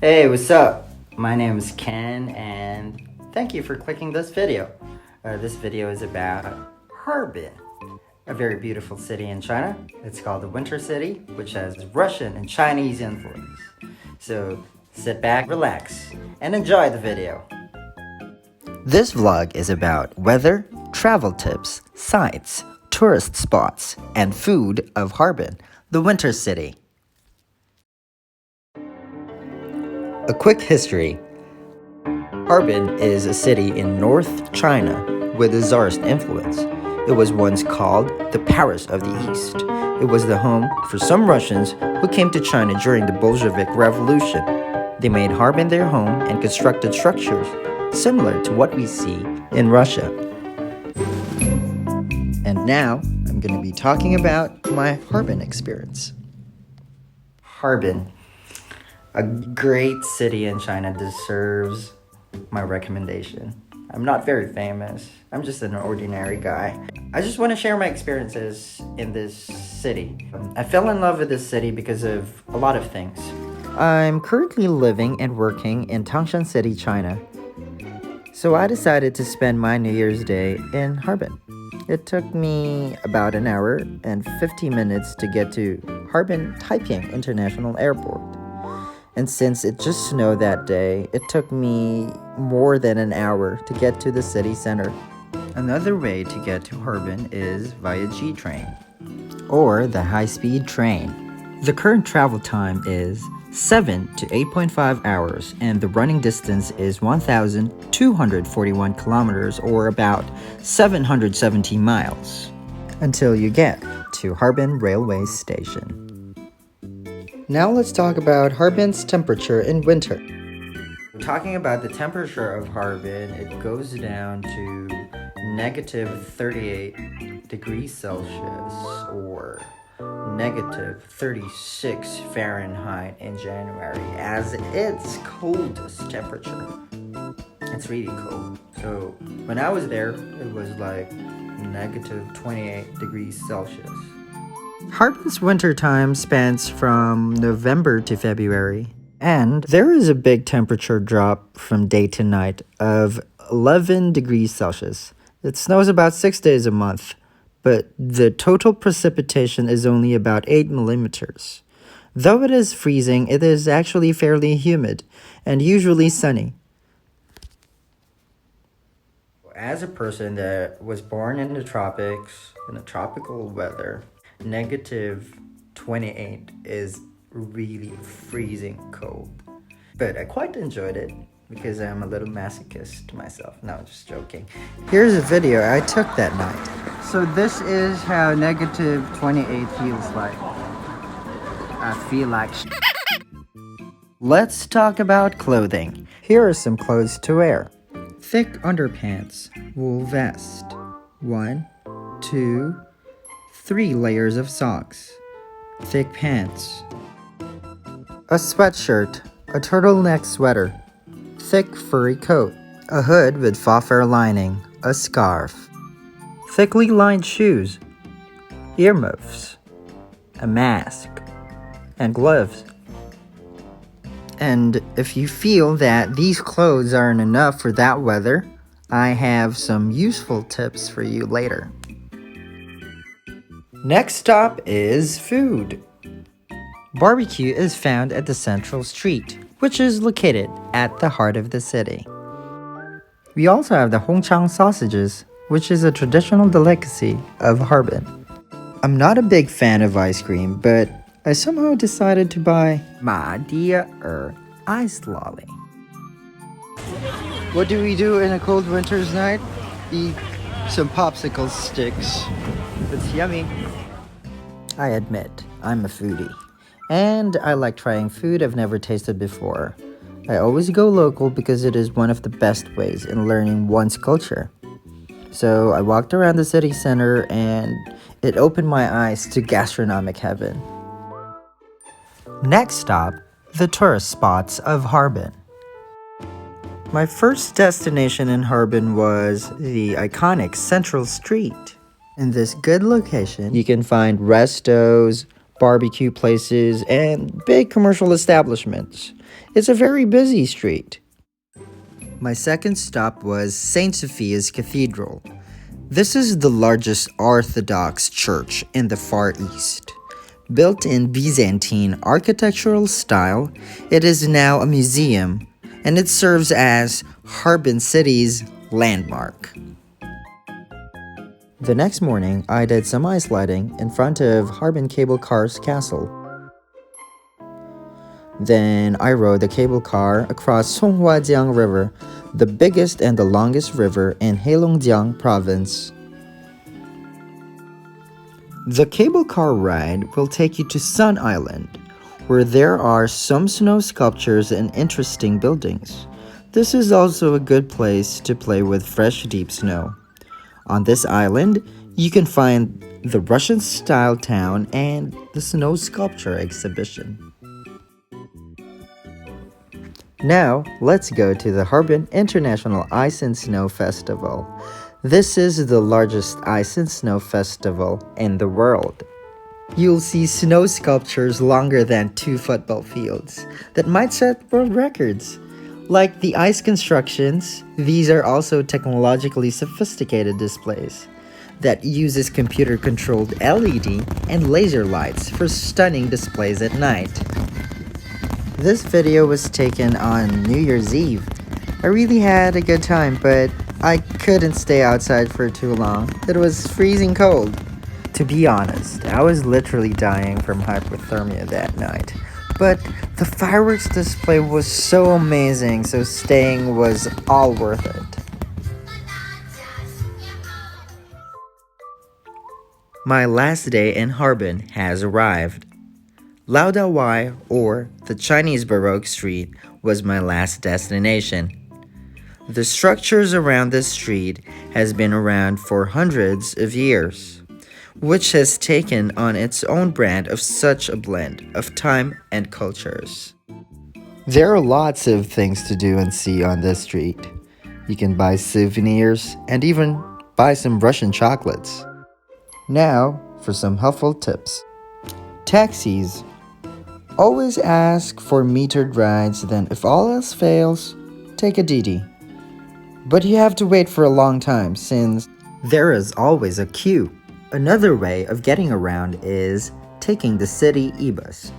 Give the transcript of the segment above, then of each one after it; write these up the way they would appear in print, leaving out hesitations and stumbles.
Hey, what's up? My name is Ken and thank you for clicking this video. This video is about Harbin, a very beautiful city in China. It's called the Winter City, which has Russian and Chinese influence. So sit back, relax, and enjoy the video. This vlog is about weather, travel tips, sights, tourist spots, and food of Harbin, the Winter City. A quick history. Harbin is a city in North China with a Tsarist influence. It was once called the Paris of the East. It was the home for some Russians who came to China during the Bolshevik Revolution. They made Harbin their home and constructed structures similar to what we see in Russia. And now I'm going to be talking about my Harbin experience. Harbin, a great city in China, deserves my recommendation. I'm not very famous. I'm just an ordinary guy. I just want to share my experiences in this city. I fell in love with this city because of a lot of things. I'm currently living and working in Tangshan City, China. So I decided to spend my New Year's Day in Harbin. It took me about an hour and 15 minutes to get to Harbin Taiping International Airport. And since it just snowed that day, it took me more than an hour to get to the city center. Another way to get to Harbin is via G-train, or the high-speed train. The current travel time is 7 to 8.5 hours, and the running distance is 1,241 kilometers, or about 717 miles, until you get to Harbin Railway Station. Now let's talk about Harbin's temperature in winter. Talking about the temperature of Harbin, it goes down to negative 38 degrees Celsius or negative 36 Fahrenheit in January as its coldest temperature. It's really cold. So when I was there, it was like negative 28 degrees Celsius. Harbin's winter time spans from November to February, and there is a big temperature drop from day to night of 11 degrees Celsius. It snows about 6 days a month, but the total precipitation is only about 8 millimeters. Though it is freezing, it is actually fairly humid and usually sunny. As a person that was born in the tropics, in the tropical weather, negative 28 is really freezing cold. But I quite enjoyed it because I'm a little masochist myself. No, just joking. Here's a video I took that night. So this is how negative 28 feels like. I feel like Let's talk about clothing. Here are some clothes to wear. Thick underpants, wool vest. 1, 2, 3 layers of socks, thick pants, a sweatshirt, a turtleneck sweater, thick furry coat, a hood with faux fur lining, a scarf, thickly lined shoes, earmuffs, a mask, and gloves. And if you feel that these clothes aren't enough for that weather, I have some useful tips for you later. Next stop is food. Barbecue is found at the central street, which is located at the heart of the city. We also have the Hongchang sausages, which is a traditional delicacy of Harbin. I'm not a big fan of ice cream, but I somehow decided to buy Ma Dia iced lolly. What do we do in a cold winter's night? Eat some popsicle sticks. It's yummy. I admit, I'm a foodie, and I like trying food I've never tasted before. I always go local because it is one of the best ways in learning one's culture. So I walked around the city center and it opened my eyes to gastronomic heaven. Next stop, the tourist spots of Harbin. My first destination in Harbin was the iconic Central Street. In this good location, you can find restos, barbecue places, and big commercial establishments. It's a very busy street. My second stop was St. Sophia's Cathedral. This is the largest Orthodox church in the Far East. Built in Byzantine architectural style, it is now a museum, and it serves as Harbin city's landmark. The next morning, I did some ice sliding in front of Harbin Cable Car's castle. Then I rode the cable car across Songhuajiang River, the biggest and the longest river in Heilongjiang province. The cable car ride will take you to Sun Island, where there are some snow sculptures and interesting buildings. This is also a good place to play with fresh deep snow. On this island, you can find the Russian-style town and the snow sculpture exhibition. Now, let's go to the Harbin International Ice and Snow Festival. This is the largest ice and snow festival in the world. You'll see snow sculptures longer than 2 football fields that might set world records. Like the ice constructions, these are also technologically sophisticated displays that uses computer-controlled LED and laser lights for stunning displays at night. This video was taken on New Year's Eve. I really had a good time, but I couldn't stay outside for too long. It was freezing cold. To be honest, I was literally dying from hypothermia that night. But the fireworks display was so amazing, so staying was all worth it. My last day in Harbin has arrived. Laodawai, or the Chinese Baroque Street, was my last destination. The structures around this street has been around for hundreds of years, which has taken on its own brand of such a blend of time and cultures. There are lots of things to do and see on this street. You can buy souvenirs and even buy some Russian chocolates. Now, for some helpful tips. Taxis. Always ask for metered rides, then if all else fails, take a Didi. But you have to wait for a long time since there is always a queue. Another way of getting around is taking the city e-bus.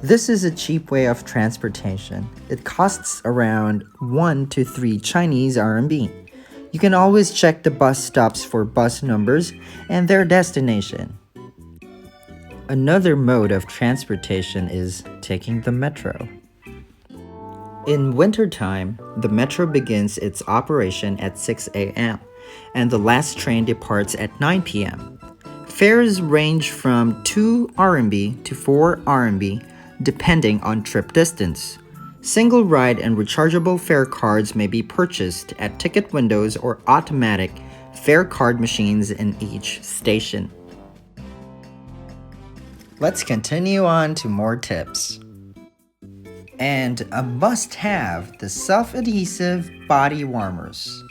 This is a cheap way of transportation. It costs around 1 to 3 Chinese RMB. You can always check the bus stops for bus numbers and their destination. Another mode of transportation is taking the metro. In wintertime, the metro begins its operation at 6 a.m. and the last train departs at 9 p.m. Fares range from 2 RMB to 4 RMB depending on trip distance. Single ride and rechargeable fare cards may be purchased at ticket windows or automatic fare card machines in each station. Let's continue on to more tips. And a must-have, the self-adhesive body warmers.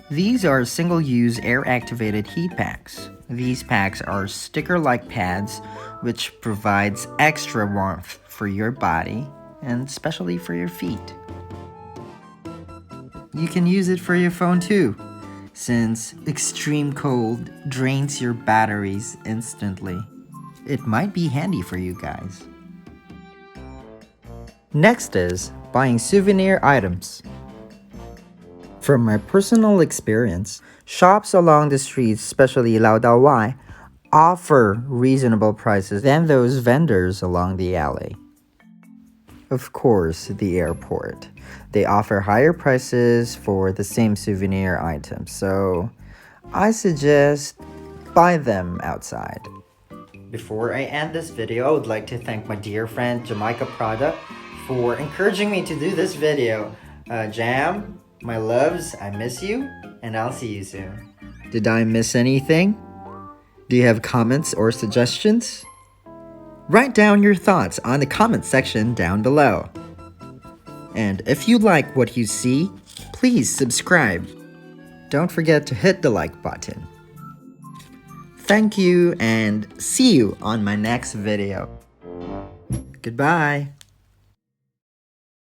These are single-use air-activated heat packs. These packs are sticker-like pads which provides extra warmth for your body and especially for your feet. You can use it for your phone too, since extreme cold drains your batteries instantly. It might be handy for you guys. Next is buying souvenir items. From my personal experience, shops along the streets, especially Laodawai, offer reasonable prices than those vendors along the alley. Of course, the airport. They offer higher prices for the same souvenir items, so I suggest buy them outside. Before I end this video, I would like to thank my dear friend Jamaica Prada for encouraging me to do this video. Jam, my loves, I miss you, and I'll see you soon. Did I miss anything? Do you have comments or suggestions? Write down your thoughts on the comment section down below. And if you like what you see, please subscribe. Don't forget to hit the like button. Thank you and see you on my next video. Goodbye.